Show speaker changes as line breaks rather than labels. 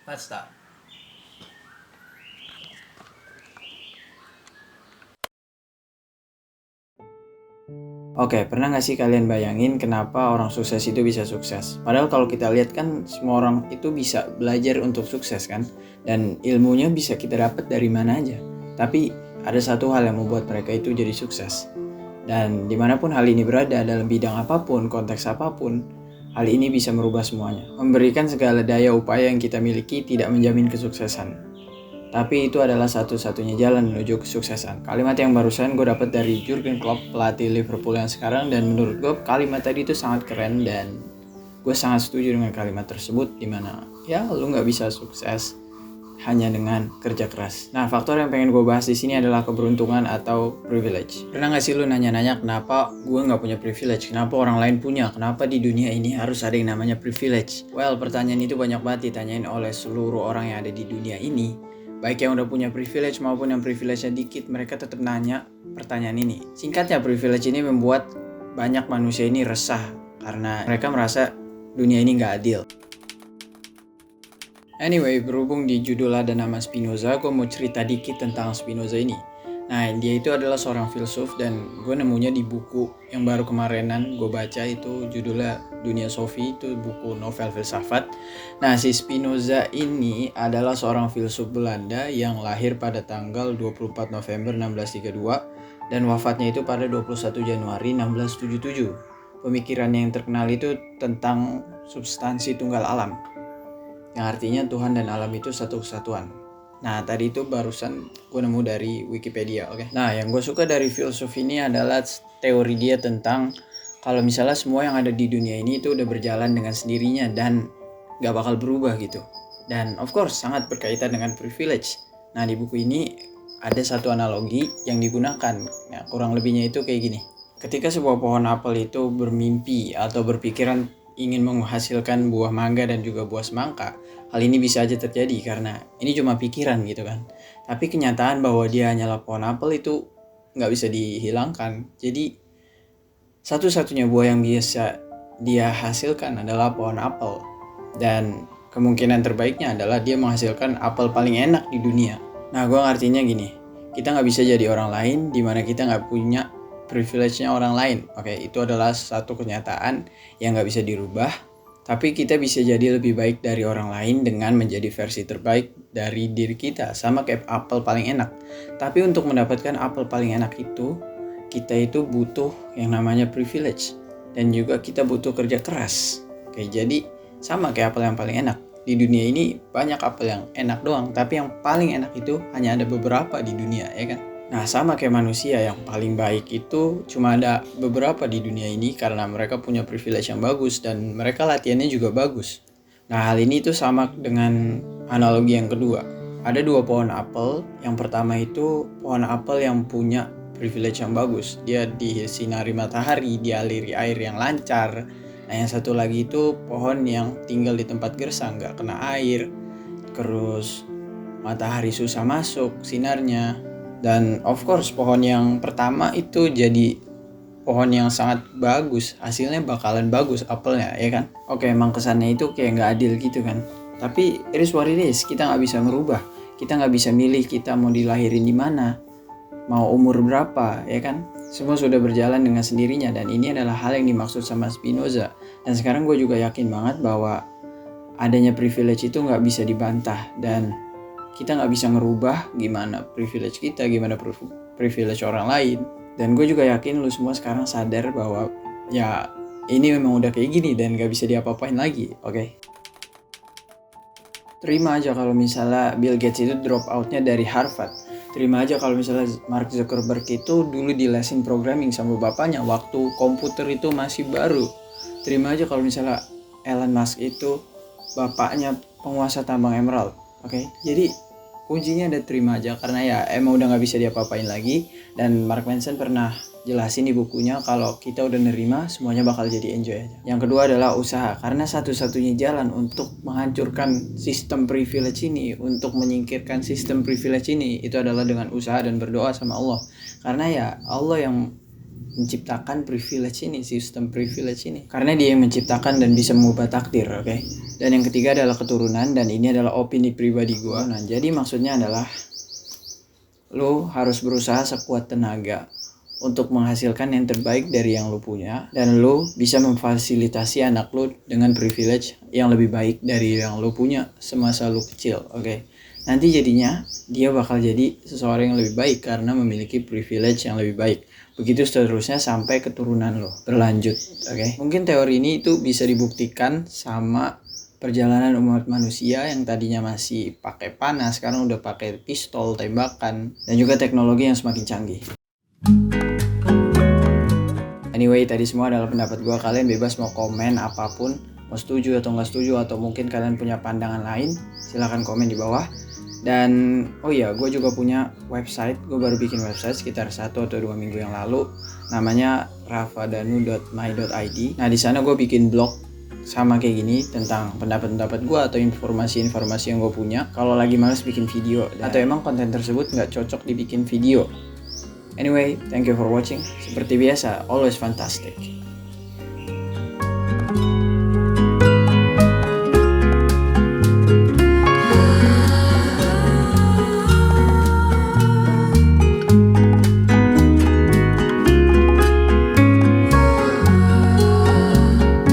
Let's start. Oke, pernah nggak sih kalian bayangin kenapa orang sukses itu bisa sukses? Padahal kalau kita lihat kan semua orang itu bisa belajar untuk sukses kan? Dan ilmunya bisa kita dapat dari mana aja. Tapi ada satu hal yang membuat mereka itu jadi sukses. Dan dimanapun hal ini berada, dalam bidang apapun, konteks apapun, hal ini bisa merubah semuanya. Memberikan segala daya upaya yang kita miliki tidak menjamin kesuksesan. Tapi itu adalah satu-satunya jalan menuju kesuksesan. Kalimat yang barusan gue dapat dari Jurgen Klopp, pelatih Liverpool yang sekarang, dan menurut gue kalimat tadi itu sangat keren dan gue sangat setuju dengan kalimat tersebut, dimana ya lu nggak bisa sukses hanya dengan kerja keras. Nah, faktor yang pengen gue bahas di sini adalah keberuntungan atau privilege. Pernah nggak sih lu nanya-nanya kenapa gue nggak punya privilege? Kenapa orang lain punya? Kenapa di dunia ini harus ada yang namanya privilege? Well, pertanyaan itu banyak banget ditanyain oleh seluruh orang yang ada di dunia ini. Baik yang udah punya privilege maupun yang privilege-nya dikit, mereka tetap nanya pertanyaan ini. Singkatnya, privilege ini membuat banyak manusia ini resah karena mereka merasa dunia ini nggak adil. Anyway, berhubung di judul ada nama Spinoza, gue mau cerita dikit tentang Spinoza ini. Nah, dia itu adalah seorang filsuf dan gue nemunya di buku yang baru kemarinan gue baca, itu judulnya Dunia Sofi, itu buku novel filsafat. Nah, si Spinoza ini adalah seorang filsuf Belanda yang lahir pada tanggal 24 November 1632 dan wafatnya itu pada 21 Januari 1677. Pemikirannya yang terkenal itu tentang substansi tunggal alam, yang artinya Tuhan dan alam itu satu kesatuan. Nah, tadi itu barusan gue nemu dari Wikipedia, oke? Nah, yang gue suka dari filsuf ini adalah teori dia tentang kalau misalnya semua yang ada di dunia ini itu udah berjalan dengan sendirinya dan gak bakal berubah gitu. Dan of course sangat berkaitan dengan privilege. Nah, di buku ini ada satu analogi yang digunakan. Nah, kurang lebihnya itu kayak gini. Ketika sebuah pohon apel itu bermimpi atau berpikiran ingin menghasilkan buah mangga dan juga buah semangka, hal ini bisa aja terjadi karena ini cuma pikiran gitu kan. Tapi kenyataan bahwa dia hanyalah pohon apel itu nggak bisa dihilangkan. Jadi satu-satunya buah yang bisa dia hasilkan adalah pohon apel. Dan kemungkinan terbaiknya adalah dia menghasilkan apel paling enak di dunia. Nah, gue ngartinya gini, kita nggak bisa jadi orang lain dimana kita nggak punya privilege-nya orang lain. Oke, itu adalah satu kenyataan yang nggak bisa dirubah. Tapi kita bisa jadi lebih baik dari orang lain dengan menjadi versi terbaik dari diri kita. Sama kayak apel paling enak. Tapi untuk mendapatkan apel paling enak itu, kita itu butuh yang namanya privilege. Dan juga kita butuh kerja keras. Oke, jadi sama kayak apel yang paling enak. Di dunia ini banyak apel yang enak doang. Tapi yang paling enak itu hanya ada beberapa di dunia, ya kan? Nah, sama kayak manusia, yang paling baik itu cuma ada beberapa di dunia ini karena mereka punya privilege yang bagus dan mereka latihannya juga bagus. Nah, hal ini tuh sama dengan analogi yang kedua. Ada dua pohon apel. Yang pertama itu pohon apel yang punya privilege yang bagus. Dia disinari matahari, dialiri air yang lancar. Nah, yang satu lagi itu pohon yang tinggal di tempat gersang, nggak kena air. Terus matahari susah masuk sinarnya. Dan of course pohon yang pertama itu jadi pohon yang sangat bagus, hasilnya bakalan bagus apelnya, ya kan? Oke, emang kesannya itu kayak nggak adil gitu kan. Tapi it is what it is, kita nggak bisa ngerubah. Kita nggak bisa milih kita mau dilahirin di mana, mau umur berapa, ya kan? Semua sudah berjalan dengan sendirinya dan ini adalah hal yang dimaksud sama Spinoza. Dan sekarang gue juga yakin banget bahwa adanya privilege itu nggak bisa dibantah dan kita nggak bisa ngerubah gimana privilege kita, gimana privilege orang lain. Dan gue juga yakin lu semua sekarang sadar bahwa ya ini memang udah kayak gini dan nggak bisa diapa-apain lagi, oke? Terima aja kalau misalnya Bill Gates itu drop outnya dari Harvard. Terima aja kalau misalnya Mark Zuckerberg itu dulu dilesin programming sama bapaknya waktu komputer itu masih baru. Terima aja kalau misalnya Elon Musk itu bapaknya penguasa tambang emerald. Oke, jadi kuncinya ada terima aja karena ya emang udah nggak bisa diapa-apain lagi. Dan Mark Manson pernah jelasin di bukunya kalau kita udah nerima semuanya bakal jadi enjoy aja. Yang kedua adalah usaha, karena satu-satunya jalan untuk menghancurkan sistem privilege ini, untuk menyingkirkan sistem privilege ini, itu adalah dengan usaha dan berdoa sama Allah. Karena ya Allah yang menciptakan privilege ini, sistem privilege ini. Karena dia yang menciptakan dan bisa mengubah takdir, oke? Dan yang ketiga adalah keturunan, dan ini adalah opini pribadi gue. Nah, jadi maksudnya adalah lo harus berusaha sekuat tenaga untuk menghasilkan yang terbaik dari yang lo punya, dan lo bisa memfasilitasi anak lo dengan privilege yang lebih baik dari yang lo punya semasa lo kecil, oke? Nanti jadinya dia bakal jadi seseorang yang lebih baik karena memiliki privilege yang lebih baik. Begitu seterusnya sampai keturunan lo berlanjut, oke? Mungkin teori ini itu bisa dibuktikan sama perjalanan umat manusia yang tadinya masih pakai panah, sekarang udah pakai pistol, tembakan, dan juga teknologi yang semakin canggih. Anyway, tadi semua adalah pendapat gue. Kalian bebas mau komen apapun, mau setuju atau nggak setuju, atau mungkin kalian punya pandangan lain, silahkan komen di bawah. Dan oh iya, gue juga punya website. Gue baru bikin website sekitar 1 atau 2 minggu yang lalu. Namanya rafadanu.my.id. Nah, di sana gue bikin blog sama kayak gini tentang pendapat-pendapat gue atau informasi-informasi yang gue punya kalau lagi males bikin video, atau emang konten tersebut nggak cocok dibikin video. Anyway, thank you for watching. Seperti biasa, always fantastic.